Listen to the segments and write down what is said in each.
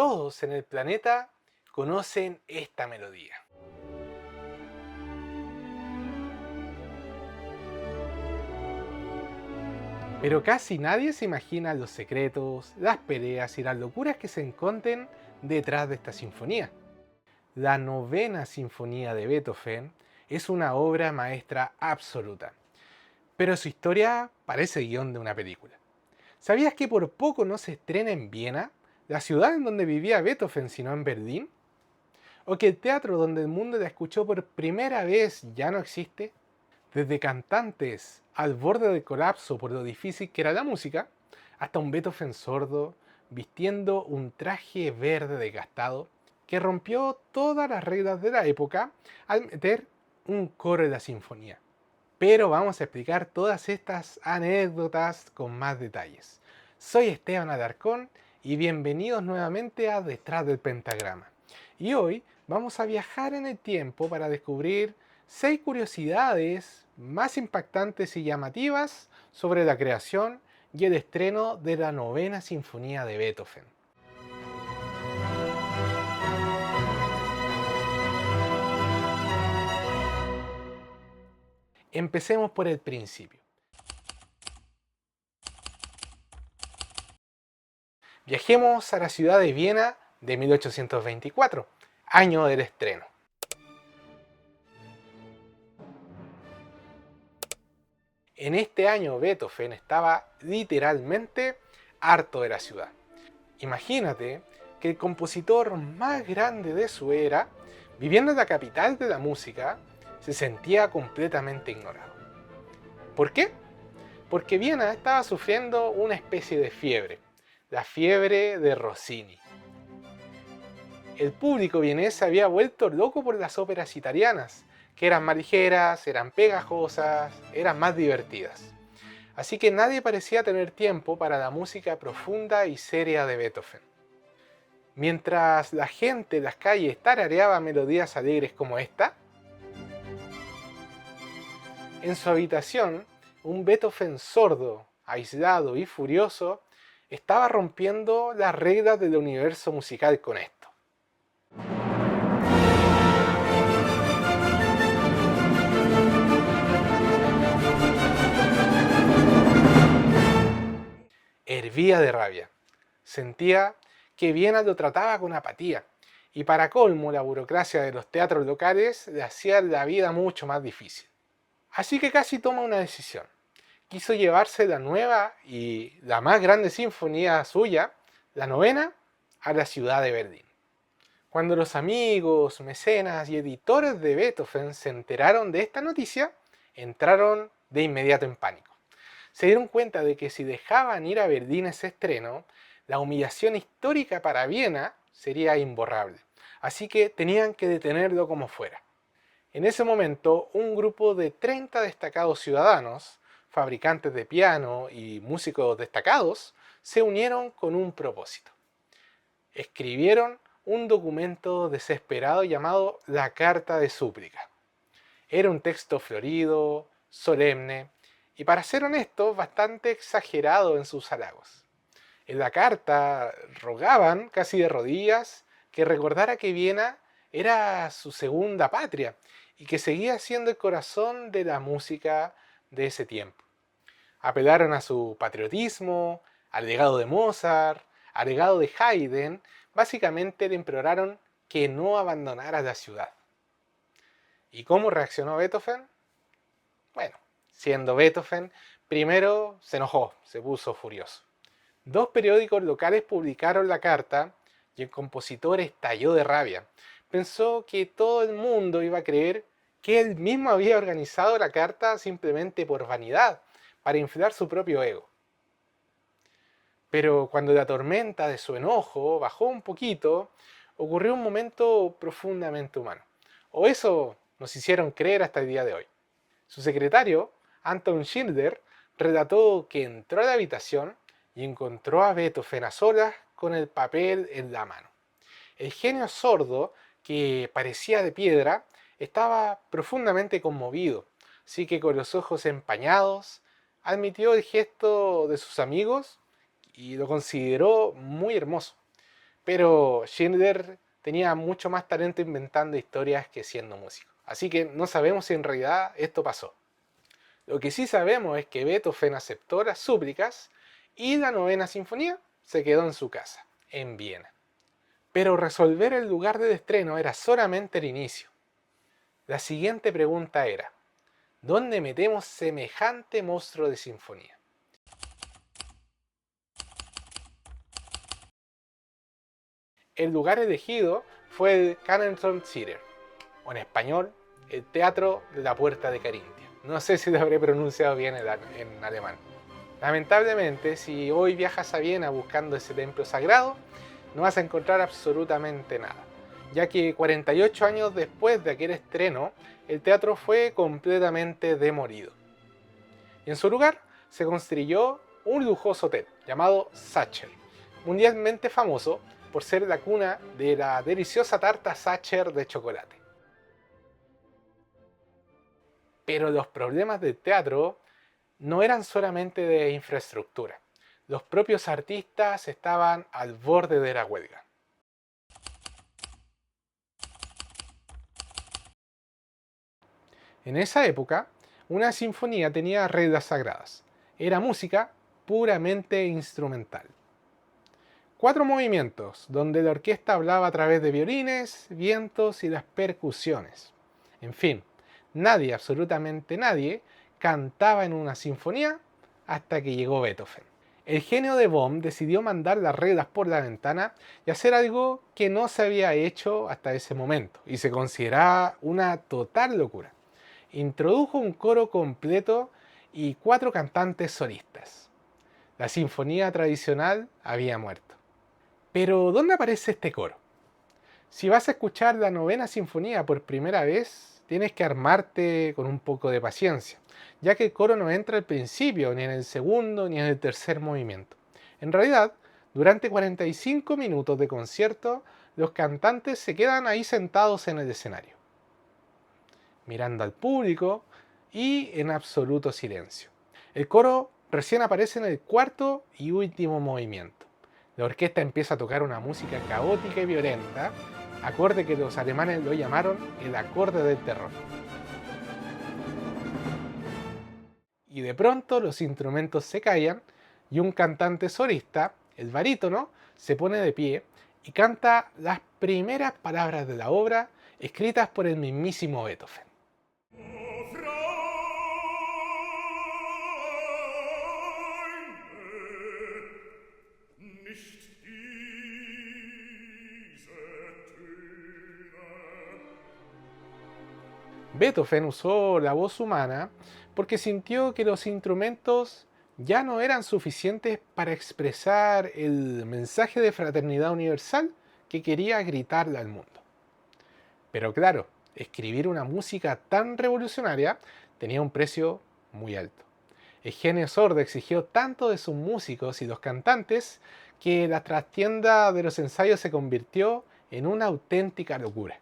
Todos en el planeta conocen esta melodía. Pero casi nadie se imagina los secretos, las peleas y las locuras que se esconden detrás de esta sinfonía. La novena sinfonía de Beethoven es una obra maestra absoluta, pero su historia parece guión de una película. ¿Sabías que por poco no se estrena en Viena, la ciudad en donde vivía Beethoven, sino en Berlín? ¿O que el teatro donde el mundo la escuchó por primera vez ya no existe? Desde cantantes al borde del colapso por lo difícil que era la música, hasta un Beethoven sordo vistiendo un traje verde desgastado que rompió todas las reglas de la época al meter un coro en la sinfonía. Pero vamos a explicar todas estas anécdotas con más detalles. Soy Esteban Alarcón y bienvenidos nuevamente a Detrás del Pentagrama. Y hoy vamos a viajar en el tiempo para descubrir 6 curiosidades más impactantes y llamativas sobre la creación y el estreno de la novena sinfonía de Beethoven. Empecemos por el principio. Viajemos a la ciudad de Viena de 1824, año del estreno. En este año Beethoven estaba literalmente harto de la ciudad. Imagínate que el compositor más grande de su era, viviendo en la capital de la música, se sentía completamente ignorado. ¿Por qué? Porque Viena estaba sufriendo una especie de fiebre, la fiebre de Rossini. El público vienés se había vuelto loco por las óperas italianas, que eran más ligeras, eran pegajosas, eran más divertidas. Así que nadie parecía tener tiempo para la música profunda y seria de Beethoven. Mientras la gente en las calles tarareaba melodías alegres como esta, en su habitación, un Beethoven sordo, aislado y furioso, estaba rompiendo las reglas del universo musical con esto. Hervía de rabia. Sentía que Viena lo trataba con apatía, y para colmo la burocracia de los teatros locales le hacía la vida mucho más difícil. Así que casi toma una decisión. Quiso llevarse la nueva y la más grande sinfonía suya, la novena, a la ciudad de Berlín. Cuando los amigos, mecenas y editores de Beethoven se enteraron de esta noticia, entraron de inmediato en pánico. Se dieron cuenta de que si dejaban ir a Berlín ese estreno, la humillación histórica para Viena sería imborrable. Así que tenían que detenerlo como fuera. En ese momento, un grupo de 30 destacados ciudadanos, fabricantes de piano y músicos destacados, se unieron con un propósito. Escribieron un documento desesperado llamado la Carta de Súplica. Era un texto florido, solemne y, para ser honesto, bastante exagerado en sus halagos. En la carta rogaban, casi de rodillas, que recordara que Viena era su segunda patria y que seguía siendo el corazón de la música de ese tiempo. Apelaron a su patriotismo, al legado de Mozart, al legado de Haydn. Básicamente le imploraron que no abandonara la ciudad. ¿Y cómo reaccionó Beethoven? Bueno, siendo Beethoven, primero se enojó, se puso furioso. 2 periódicos locales publicaron la carta y el compositor estalló de rabia. Pensó que todo el mundo iba a creer que él mismo había organizado la carta simplemente por vanidad, para inflar su propio ego. Pero cuando la tormenta de su enojo bajó un poquito, ocurrió un momento profundamente humano. O eso nos hicieron creer hasta el día de hoy. Su secretario, Anton Schindler, relató que entró a la habitación y encontró a Beethoven a solas con el papel en la mano. El genio sordo, que parecía de piedra, estaba profundamente conmovido, así que con los ojos empañados, admitió el gesto de sus amigos y lo consideró muy hermoso. Pero Schindler tenía mucho más talento inventando historias que siendo músico. Así que no sabemos si en realidad esto pasó. Lo que sí sabemos es que Beethoven aceptó las súplicas y la novena sinfonía se quedó en su casa, en Viena. Pero resolver el lugar de estreno era solamente el inicio. La siguiente pregunta era, ¿dónde metemos semejante monstruo de sinfonía? El lugar elegido fue el Carnegie Theater, o en español, el Teatro de la Puerta de Carintia. No sé si lo habré pronunciado bien en alemán. Lamentablemente, si hoy viajas a Viena buscando ese templo sagrado, no vas a encontrar absolutamente nada, ya que 48 años después de aquel estreno, el teatro fue completamente demolido. Y en su lugar se construyó un lujoso hotel llamado Sacher, mundialmente famoso por ser la cuna de la deliciosa tarta Sacher de chocolate. Pero los problemas del teatro no eran solamente de infraestructura. Los propios artistas estaban al borde de la huelga. En esa época, una sinfonía tenía reglas sagradas. Era música puramente instrumental. 4 movimientos, donde la orquesta hablaba a través de violines, vientos y las percusiones. En fin, nadie, absolutamente nadie, cantaba en una sinfonía hasta que llegó Beethoven. El genio de Bonn decidió mandar las reglas por la ventana y hacer algo que no se había hecho hasta ese momento y se consideraba una total locura. Introdujo un coro completo y 4 cantantes solistas. La sinfonía tradicional había muerto. Pero, ¿dónde aparece este coro? Si vas a escuchar la novena sinfonía por primera vez, tienes que armarte con un poco de paciencia, ya que el coro no entra al principio, ni en el segundo, ni en el tercer movimiento. En realidad, durante 45 minutos de concierto, los cantantes se quedan ahí sentados en el escenario, mirando al público y en absoluto silencio. El coro recién aparece en el cuarto y último movimiento. La orquesta empieza a tocar una música caótica y violenta, acorde que los alemanes lo llamaron el acorde del terror. Y de pronto los instrumentos se callan y un cantante solista, el barítono, se pone de pie y canta las primeras palabras de la obra escritas por el mismísimo Beethoven. Beethoven usó la voz humana porque sintió que los instrumentos ya no eran suficientes para expresar el mensaje de fraternidad universal que quería gritarle al mundo. Pero claro, escribir una música tan revolucionaria tenía un precio muy alto. El genio sordo exigió tanto de sus músicos y los cantantes que la trastienda de los ensayos se convirtió en una auténtica locura.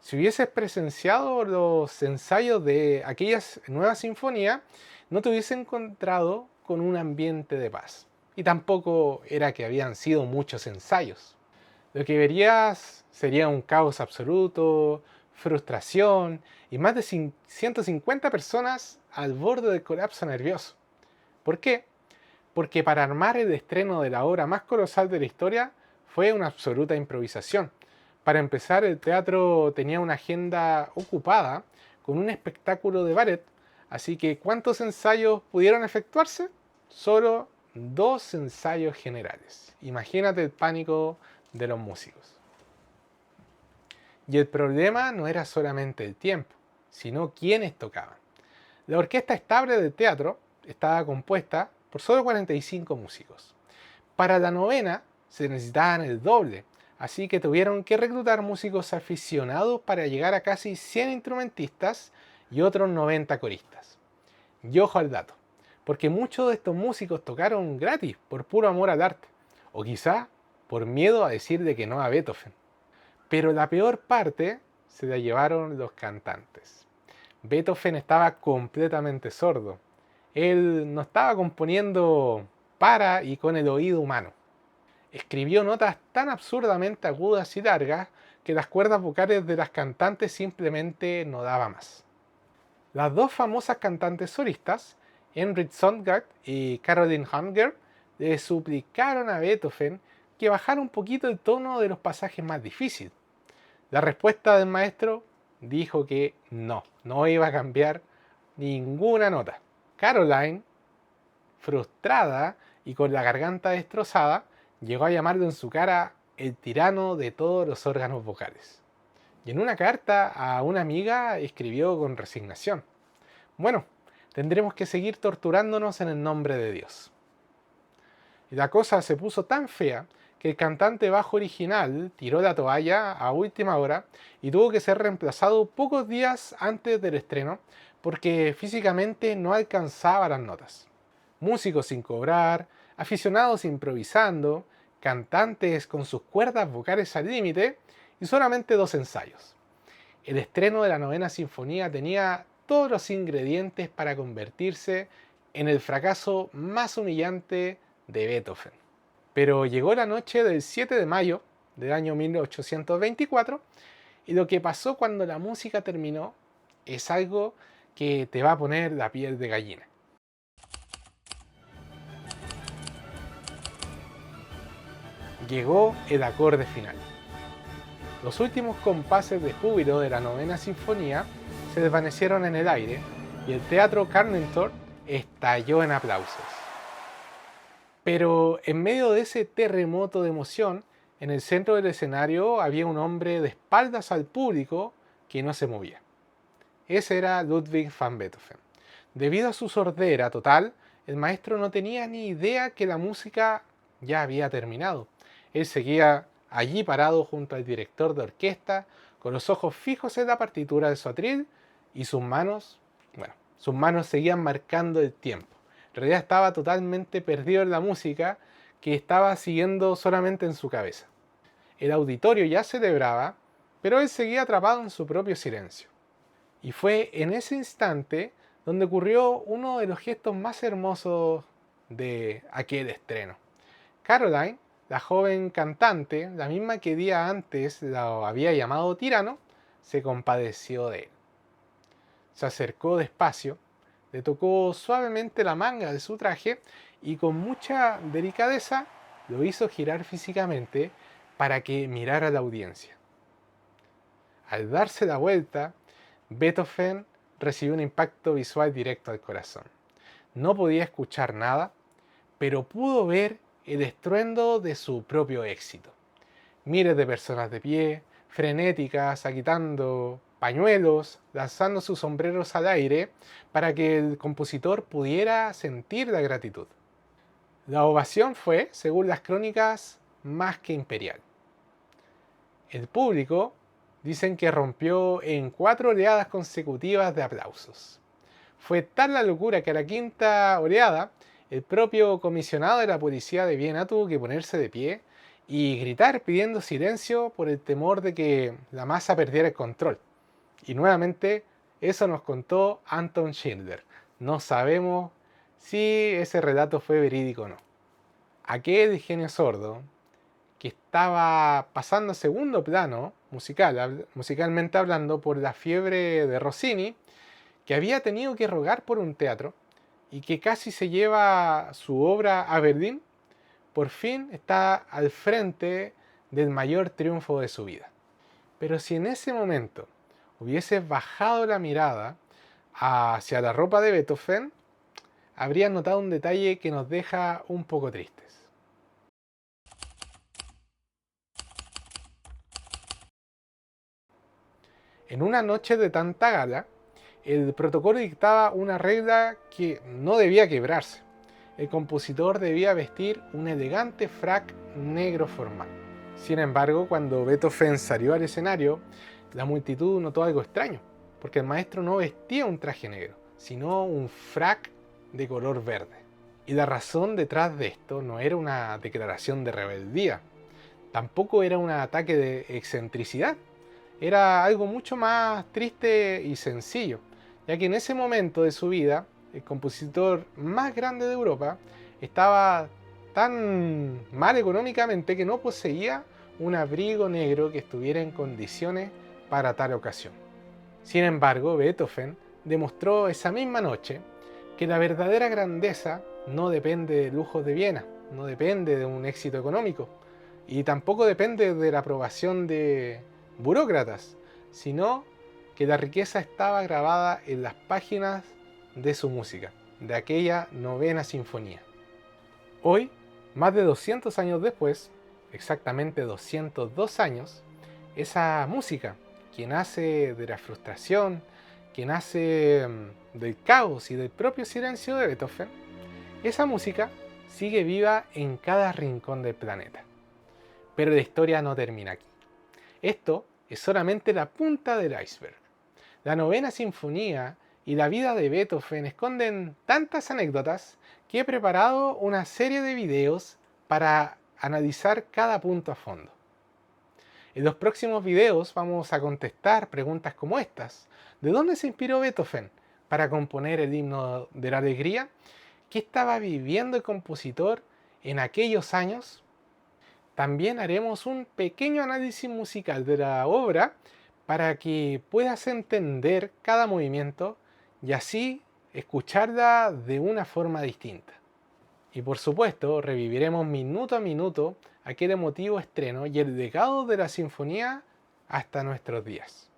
Si hubieses presenciado los ensayos de aquellas nuevas sinfonías, no te hubiese encontrado con un ambiente de paz. Y tampoco era que habían sido muchos ensayos. Lo que verías sería un caos absoluto, frustración y más de 150 personas al borde del colapso nervioso. ¿Por qué? Porque para armar el estreno de la obra más colosal de la historia fue una absoluta improvisación. Para empezar, el teatro tenía una agenda ocupada con un espectáculo de ballet, así que ¿cuántos ensayos pudieron efectuarse? Solo 2 ensayos generales. Imagínate el pánico de los músicos. Y el problema no era solamente el tiempo, sino quiénes tocaban. La orquesta estable del teatro estaba compuesta por solo 45 músicos. Para la novena se necesitaban el doble, así que tuvieron que reclutar músicos aficionados para llegar a casi 100 instrumentistas y otros 90 coristas. Y ojo al dato, porque muchos de estos músicos tocaron gratis, por puro amor al arte, o quizá por miedo a decirle que no a Beethoven. Pero la peor parte se la llevaron los cantantes. Beethoven estaba completamente sordo Él no estaba componiendo para y con el oído humano. Escribió notas tan absurdamente agudas y largas que las cuerdas vocales de las cantantes simplemente no daban más. Las dos famosas cantantes solistas, Henrik Sundgart y Caroline Hunger, le suplicaron a Beethoven que bajara un poquito el tono de los pasajes más difíciles. La respuesta del maestro dijo que no iba a cambiar ninguna nota. Caroline, frustrada y con la garganta destrozada, llegó a llamarlo en su cara el tirano de todos los órganos vocales. Y en una carta a una amiga escribió con resignación: bueno, tendremos que seguir torturándonos en el nombre de Dios. Y la cosa se puso tan fea que el cantante bajo original tiró la toalla a última hora y tuvo que ser reemplazado pocos días antes del estreno porque físicamente no alcanzaba las notas. Músicos sin cobrar, aficionados improvisando, cantantes con sus cuerdas vocales al límite y solamente 2 ensayos. El estreno de la Novena Sinfonía tenía todos los ingredientes para convertirse en el fracaso más humillante de Beethoven. Pero llegó la noche del 7 de mayo del año 1824 y lo que pasó cuando la música terminó es algo que te va a poner la piel de gallina. Llegó el acorde final. Los últimos compases de júbilo de la Novena Sinfonía se desvanecieron en el aire y el teatro Carnentor estalló en aplausos. Pero en medio de ese terremoto de emoción, en el centro del escenario había un hombre de espaldas al público que no se movía. Ese era Ludwig van Beethoven. Debido a su sordera total, el maestro no tenía ni idea que la música ya había terminado. Él seguía allí parado junto al director de orquesta, con los ojos fijos en la partitura de su atril y sus manos seguían marcando el tiempo. En realidad estaba totalmente perdido en la música que estaba siguiendo solamente en su cabeza. El auditorio ya celebraba, pero él seguía atrapado en su propio silencio. Y fue en ese instante donde ocurrió uno de los gestos más hermosos de aquel estreno. Caroline, la joven cantante, la misma que día antes lo había llamado tirano, se compadeció de él. Se acercó despacio, le tocó suavemente la manga de su traje y con mucha delicadeza lo hizo girar físicamente para que mirara a la audiencia. Al darse la vuelta, Beethoven recibió un impacto visual directo al corazón. No podía escuchar nada, pero pudo ver el estruendo de su propio éxito. Miles de personas de pie, frenéticas, agitando pañuelos, lanzando sus sombreros al aire para que el compositor pudiera sentir la gratitud. La ovación fue, según las crónicas, más que imperial. El público dicen que rompió en 4 oleadas consecutivas de aplausos. Fue tal la locura que a la quinta oleada, el propio comisionado de la policía de Viena tuvo que ponerse de pie y gritar pidiendo silencio por el temor de que la masa perdiera el control. Y nuevamente, eso nos contó Anton Schindler. No sabemos si ese relato fue verídico o no. Aquel genio sordo, que estaba pasando a segundo plano, musicalmente hablando, por la fiebre de Rossini, que había tenido que rogar por un teatro y que casi se lleva su obra a Berlín, por fin está al frente del mayor triunfo de su vida. Pero si en ese momento hubiese bajado la mirada hacia la ropa de Beethoven, habría notado un detalle que nos deja un poco tristes. En una noche de tanta gala, el protocolo dictaba una regla que no debía quebrarse. El compositor debía vestir un elegante frac negro formal. Sin embargo, cuando Beethoven salió al escenario, la multitud notó algo extraño, porque el maestro no vestía un traje negro, sino un frac de color verde. Y la razón detrás de esto no era una declaración de rebeldía, tampoco era un ataque de excentricidad, era algo mucho más triste y sencillo, ya que en ese momento de su vida el compositor más grande de Europa, estaba tan mal económicamente que no poseía un abrigo negro que estuviera en condiciones para tal ocasión. Sin embargo, Beethoven demostró esa misma noche que la verdadera grandeza no depende de lujos de Viena, no depende de un éxito económico y tampoco depende de la aprobación de burócratas, sino que la riqueza estaba grabada en las páginas de su música, de aquella novena sinfonía. Hoy, más de 200 años después, exactamente 202 años, esa música que nace de la frustración, que nace del caos y del propio silencio de Beethoven, esa música sigue viva en cada rincón del planeta. Pero la historia no termina aquí. Esto es solamente la punta del iceberg. La novena sinfonía y la vida de Beethoven esconden tantas anécdotas que he preparado una serie de videos para analizar cada punto a fondo. En los próximos videos vamos a contestar preguntas como estas. ¿De dónde se inspiró Beethoven para componer el himno de la alegría? ¿Qué estaba viviendo el compositor en aquellos años? También haremos un pequeño análisis musical de la obra para que puedas entender cada movimiento y así escucharla de una forma distinta. Y por supuesto, reviviremos minuto a minuto aquel emotivo estreno y el legado de la sinfonía hasta nuestros días.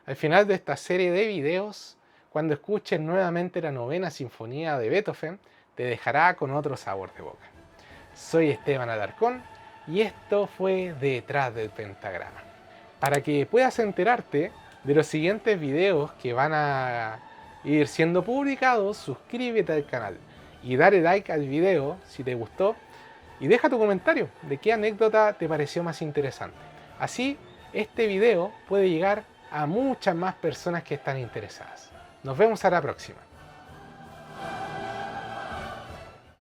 Al final de esta serie de videos, cuando escuches nuevamente la novena sinfonía de Beethoven, te dejará con otro sabor de boca. Soy Esteban Alarcón y esto fue Detrás del Pentagrama. Para que puedas enterarte de los siguientes videos que van a ir siendo publicados, suscríbete al canal y dale like al video si te gustó y deja tu comentario de qué anécdota te pareció más interesante. Así, este video puede llegar a muchas más personas que están interesadas. Nos vemos a la próxima.